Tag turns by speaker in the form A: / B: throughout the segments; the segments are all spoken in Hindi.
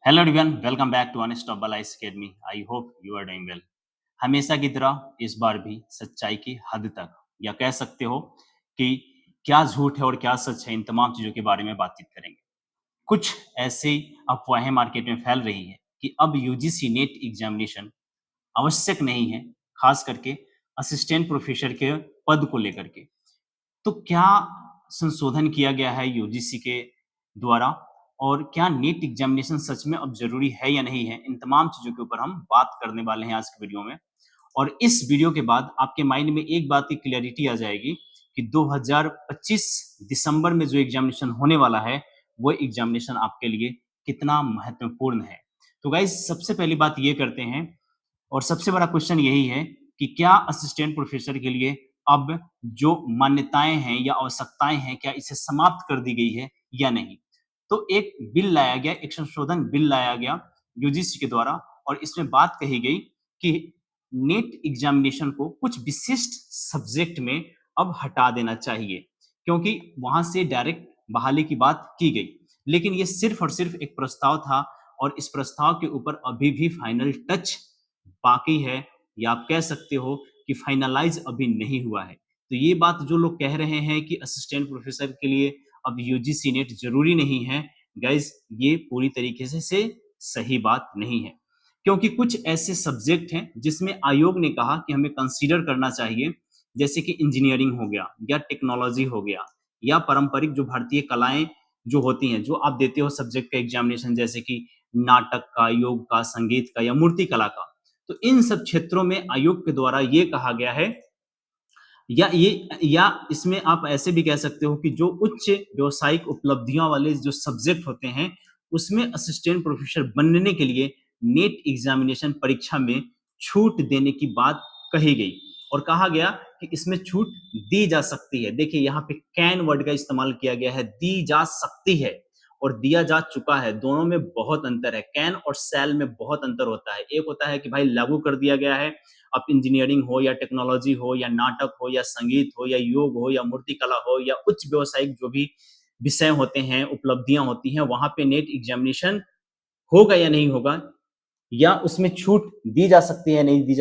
A: Hello everyone, welcome back to Unstoppable Ice Academy. I hope you are doing well. हमेशा की तरह इस बार भी सच्चाई की हद तक या कह सकते हो कि क्या झूठ है और क्या सच है, इन तमाम चीज़ों के बारे में बातचीत करेंगे। कुछ ऐसी अफवाहें मार्केट में फैल रही हैं कि अब यूजीसी नेट एग्जामिनेशन आवश्यक नहीं है, खास करके असिस्टेंट प्रोफेसर के पद को लेकर के। तो क्या संशोधन किया गया है यूजीसी के द्वारा और क्या नीट एग्जामिनेशन सच में अब ज़रूरी है या नहीं है? इन तमाम चीज़ों के ऊपर हम बात करने वाले हैं आज की वीडियो में। और इस वीडियो के बाद आपके माइंड में एक बात की क्लैरिटी आ जाएगी कि 2025 दिसंबर में जो एग्जामिनेशन होने वाला है, वो एग्जामिनेशन आपके लिए कितना महत्वपूर्ण है। तो गाइज़, सबसे पहली बात ये करते हैं और सबसे बड़ा क्वेश्चन यही है कि क्या असिस्टेंट प्रोफेसर के लिए अब जो मान्यताएँ हैं या आवश्यकताएँ हैं, क्या इसे समाप्त कर दी गई है या नहीं? तो एक बिल लाया गया, एक संशोधन बिल लाया गया यूजीसी के द्वारा और इसमें बात कही गई कि नेट एग्जामिनेशन को कुछ विशिष्ट सब्जेक्ट में अब हटा देना चाहिए, क्योंकि वहाँ से डायरेक्ट बहाली की बात की गई। लेकिन ये सिर्फ़ और सिर्फ़ एक प्रस्ताव था और इस प्रस्ताव के ऊपर अभी भी फाइनल टच बाकी है या आप कह सकते हो कि फाइनलाइज़ अभी नहीं हुआ है। तो ये बात जो लोग कह रहे हैं कि असिस्टेंट प्रोफ़ेसर के लिए अब यूजीसी नेट ज़रूरी नहीं है, गाइज़ ये पूरी तरीके से सही बात नहीं है। क्योंकि कुछ ऐसे सब्जेक्ट हैं जिसमें आयोग ने कहा कि हमें कंसीडर करना चाहिए, जैसे कि इंजीनियरिंग हो गया या टेक्नोलॉजी हो गया या पारंपरिक जो भारतीय कलाएँ जो होती हैं, जो आप देते हो सब्जेक्ट का एग्ज़ामिनेशन, जैसे कि नाटक का, योग का, संगीत का या मूर्ति कला का। तो इन सब क्षेत्रों में आयोग के द्वारा ये कहा गया है या इसमें आप ऐसे भी कह सकते हो कि जो उच्च व्यावसायिक उपलब्धियों वाले जो सब्जेक्ट होते हैं, उसमें असिस्टेंट प्रोफेसर बनने के लिए नेट एग्जामिनेशन परीक्षा में छूट देने की बात कही गई और कहा गया कि इसमें छूट दी जा सकती है। देखिए, यहाँ पे कैन वर्ड का इस्तेमाल किया गया है, दी जा सकती है और दिया जा चुका है, दोनों में बहुत अंतर है। कैन और शैल में बहुत अंतर होता है। एक होता है कि भाई लागू कर दिया गया है, अब इंजीनियरिंग हो या टेक्नोलॉजी हो या नाटक हो या संगीत हो या योग हो या मूर्तिकला हो या उच्च व्यावसायिक जो भी विषय होते हैं, उपलब्धियां होती हैं, वहां पे नेट एग्जामिनेशन होगा या नहीं होगा, या उसमें छूट दी जा सकती है या नहीं दी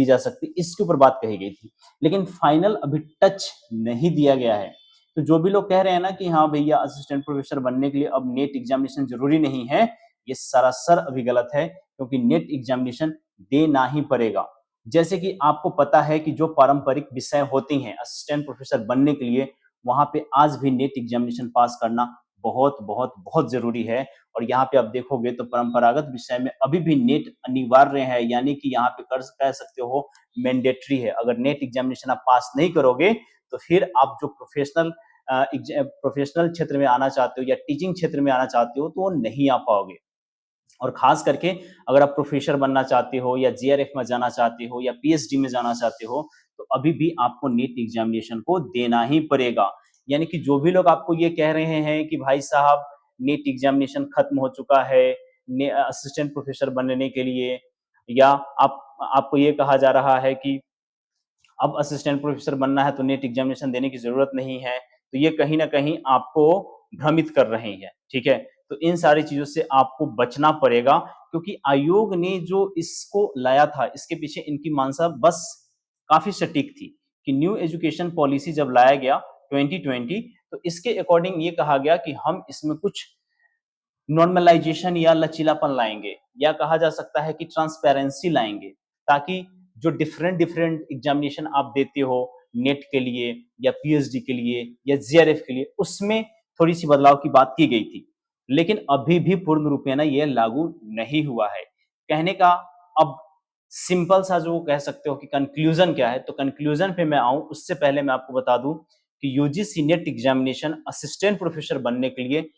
A: जा सकती, इसके ऊपर बात कही गई थी। लेकिन फाइनल अभी टच नहीं दिया गया है। तो जो भी लोग कह रहे हैं ना कि हाँ भैया, असिस्टेंट प्रोफेसर बनने के लिए अब नेट एग्जामिनेशन जरूरी नहीं है, ये सरासर अभी गलत है, क्योंकि नेट एग्जामिनेशन देना ही पड़ेगा। जैसे कि आपको पता है कि जो पारंपरिक विषय होती हैं असिस्टेंट प्रोफेसर बनने के लिए, वहां पे आज भी नेट एग्जामिनेशन पास करना बहुत बहुत बहुत जरूरी है। और यहाँ पे आप देखोगे तो परंपरागत विषय में अभी भी नेट अनिवार्य है, यानी कि यहाँ पे कर कह सकते हो मैंडेटरी है। अगर नेट एग्जामिनेशन आप पास नहीं करोगे तो फिर आप जो प्रोफेशनल क्षेत्र में आना चाहते हो या टीचिंग क्षेत्र में आना चाहते हो, तो वो नहीं आ पाओगे। और खास करके अगर आप प्रोफेसर बनना चाहते हो या जीआरएफ में जाना चाहते हो या पीएचडी में जाना चाहते हो, तो अभी भी आपको नीट एग्जामिनेशन को देना ही पड़ेगा। यानी कि जो भी लोग आपको ये कह रहे हैं कि भाई साहब, नीट एग्जामिनेशन खत्म हो चुका है असिस्टेंट प्रोफेसर बनने के लिए, या आपको ये कहा जा रहा है कि अब असिस्टेंट प्रोफेसर बनना है तो नेट एग्जामिनेशन देने की जरूरत नहीं है, तो ये कहीं ना कहीं आपको भ्रमित कर रहे हैं। ठीक है, तो इन सारी चीजों से आपको बचना पड़ेगा, क्योंकि आयोग ने जो इसको लाया था, इसके पीछे इनकी मानसा बस काफी सटीक थी कि न्यू एजुकेशन पॉलिसी जब लाया गया 2020, तो इसके अकॉर्डिंग ये कहा गया कि हम इसमें कुछ नॉर्मलाइजेशन या लचीलापन लाएंगे, या कहा जा सकता है कि ट्रांसपेरेंसी लाएंगे, ताकि जो डिफरेंट डिफरेंट एग्जामिनेशन आप देते हो नेट के लिए या पीएचडी के लिए या जीआरएफ के लिए, उसमें थोड़ी सी बदलाव की बात की गई थी। लेकिन अभी भी पूर्ण रूपेण ये लागू नहीं हुआ है। कहने का अब सिंपल सा जो कह सकते हो कि कंक्लूजन क्या है, तो कंक्लूजन पे मैं आऊं उससे पहले मैं आपको बता दूं कि UGC net examination assistant professor बनने के लिए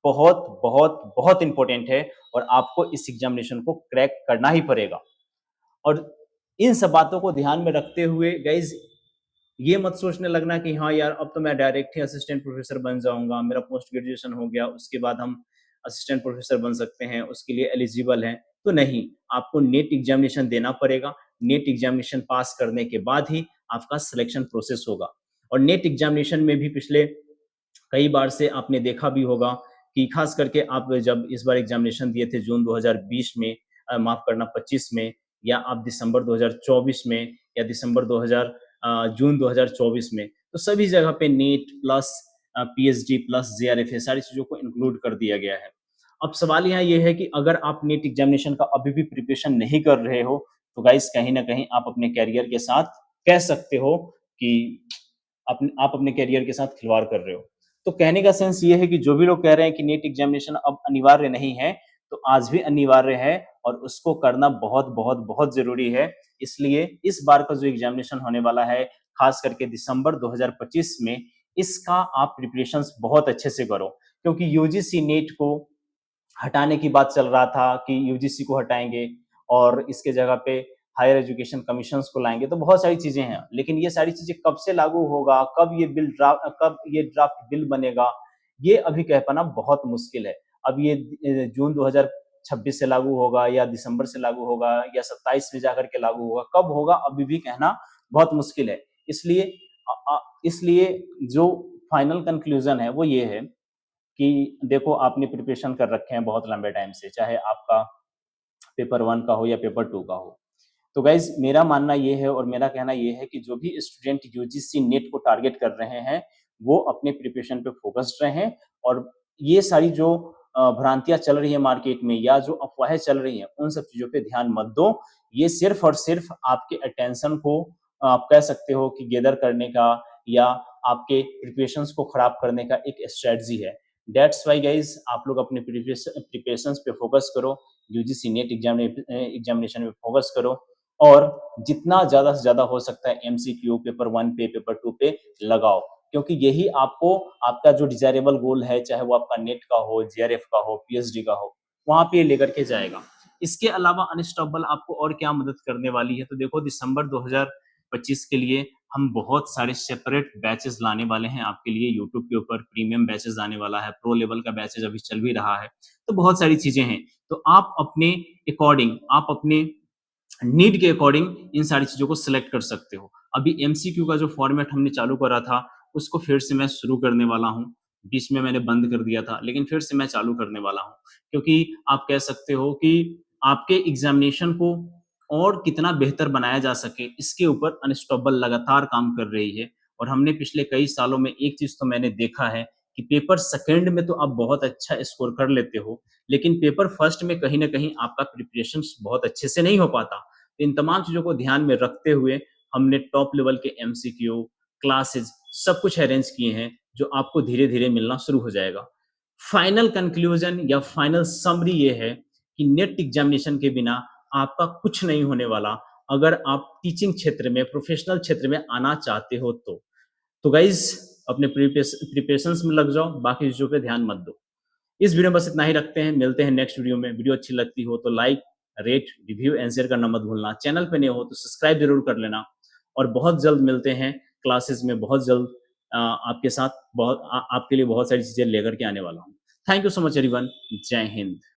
A: बहुत बहुत बहुत इंपॉर्टेंट है और आपको इस एग्जामिनेशन को क्रैक करना ही पड़ेगा। और इन सब बातों को ध्यान में रखते हुए गाइज, ये मत सोचने लगना कि हाँ यार, अब तो मैं डायरेक्ट ही असिस्टेंट प्रोफेसर बन जाऊंगा, मेरा पोस्ट ग्रेजुएशन हो गया, उसके बाद हम असिस्टेंट प्रोफेसर बन सकते हैं, उसके लिए एलिजिबल हैं। तो नहीं, आपको नेट एग्जामिनेशन देना पड़ेगा। नेट एग्जामिनेशन पास करने के बाद ही आपका सिलेक्शन प्रोसेस होगा। और नेट एग्जामिनेशन में भी पिछले कई बार से आपने देखा भी होगा कि खास करके आप जब इस बार एग्जामिनेशन दिए थे जून 2020 में, माफ करना 25 में, या आप दिसंबर 2024 में, या दिसंबर 2000 जून 2024 में, तो सभी जगह पे NEET plus PhD plus JRF, ये सारी चीज़ों को इंक्लूड कर दिया गया है। अब सवाल यहाँ ये है कि अगर आप नीट एग्जामिनेशन का अभी भी प्रिपरेशन नहीं कर रहे हो, तो गाइस कहीं न कहीं आप अपने करियर के साथ कह सकते हो कि आप अपने करियर के साथ खिलवाड़ कर रहे हो। तो कहने का सेंस ये है कि जो भी लोग कह रहे हैं कि नीट एग्जामिनेशन अब अनिवार्य नहीं है, तो आज भी अनिवार्य है और उसको करना बहुत, बहुत, बहुत ज़रूरी है। इसलिए इस बार का जो एग्जामिनेशन होने वाला है, खास करके दिसंबर 2025 में, इसका आप प्रिपरेशंस बहुत अच्छे से करो। क्योंकि यूजीसी नीट को हटाने की बात चल रहा था कि यूजीसी को हटाएँगे और इसके जगह पे हायर एजुकेशन कमीशंस को लाएँगे, तो बहुत सारी चीज़ें हैं। लेकिन ये सारी चीज़ें कब से लागू होगा, कब ये ड्राफ्ट बिल बनेगा, ये अभी कह पाना बहुत मुश्किल है। अब ये जून 2026 से लागू होगा या दिसंबर से लागू होगा या 27 में जाकर के लागू होगा, कब होगा अभी भी कहना बहुत मुश्किल है। इसलिए जो फाइनल कन्क्लूज़न है वो ये है कि देखो आपने प्रिपरेशन कर रखे हैं बहुत लंबे टाइम से, चाहे आपका पेपर 1 का हो या पेपर 2 का हो। तो गाइज़ मेरा मानना ये है और मेरा कहना ये है कि जो भी स्टूडेंट यूजीसी नेट को टारगेट कर रहे हैं, वो अपने प्रिपरेशन पे फ़ोकस्ड रहें और ये सारी जो भ्रांतियाँ चल रही हैं मार्केट में या जो अफ़वाहें चल रही हैं, उन सब चीज़ों पे ध्यान मत दो। ये सिर्फ़ और सिर्फ़ आपके अटेंशन को आप कह सकते हो कि गैदर करने का या आपके प्रिपरेशंस को खराब करने का एक स्ट्रैटेजी है। दैट्स व्हाई गाइज़ आप लोग अपने प्रिपरेशंस पे फ़ोकस करो, यूजीसी नेट एग्ज़ामिनेशन पे फ़ोकस करो और जितना ज़्यादा से ज़्यादा हो सकता है एमसीक्यू पेपर 1 पे, पेपर 2 पे लगाओ। क्योंकि यही आपको आपका जो डिज़ायरेबल गोल है, चाहे वो आपका नेट का हो, जेआरएफ का हो, पीएचडी का हो, वहाँ पे लेकर के जाएगा। इसके अलावा अनस्टॉपेबल आपको और क्या मदद करने वाली है, तो देखो दिसंबर 2025 के लिए हम बहुत सारे सेपरेट बैचेज़ लाने वाले हैं आपके लिए यूट्यूब के ऊपर प्रीमियम बैचेज़ आने वाला है, प्रो लेवल का बैचेज़ अभी चल भी रहा है। तो बहुत सारी चीज़ें हैं। तो आप अपने अकॉर्डिंग, आप अपने नीड के अकॉर्डिंग इन सारी चीज़ों को सिलेक्ट कर सकते हो। अभी एमसीक्यू का जो फॉर्मेट हमने चालू करा था, उसको फिर से मैं शुरू करने वाला हूँ। बीच में मैंने बंद कर दिया था, लेकिन फिर से मैं चालू करने वाला हूँ। क्योंकि आप कह सकते हो कि आपके एग्ज़ामिनेशन को और कितना बेहतर बनाया जा सके, इसके ऊपर अनस्टॉपेबल लगातार काम कर रही है। और हमने पिछले कई सालों में एक चीज़ तो मैंने देखा है कि पेपर सेकंड में तो आप बहुत अच्छा स्कोर कर लेते हो, लेकिन पेपर फर्स्ट में कहीं न कहीं आपका प्रिपरेशंस बहुत अच्छे से नहीं हो पाता। तो इन तमाम चीज़ों को ध्यान में रखते हुए हमने टॉप लेवल के एमसीक्यू, क्लासेस सब कुछ अरेंज किए हैं, जो आपको धीरे-धीरे मिलना शुरू हो जाएगा। फाइनल कंक्लूजन या फाइनल समरी ये है कि नेट एग्ज़ामिनेशन के बिना आपका कुछ नहीं होने वाला, अगर आप टीचिंग क्षेत्र में, प्रोफ़ेशनल क्षेत्र में आना चाहते हो तो। तो गाइज़ अपने प्रिपरेशंस में लग जाओ, बाकी चीज़ों पे ध्यान मत दो। इस वीडियो में बस इतना ही रखते हैं, मिलते हैं नेक्स्ट वीडियो में। वीडियो अच्छी लगती हो तो like, rate, review and share करना मत भूलना। चैनल पे नए हो तो सब्सक्राइब ज़रूर कर लेना और बहुत जल्द मिलते हैं क्लासेस में, बहुत जल्द आपके साथ आपके लिए बहुत सारी चीज़ें लेकर के आने वाला हूँ। Thank you so much everyone. जय हिंद।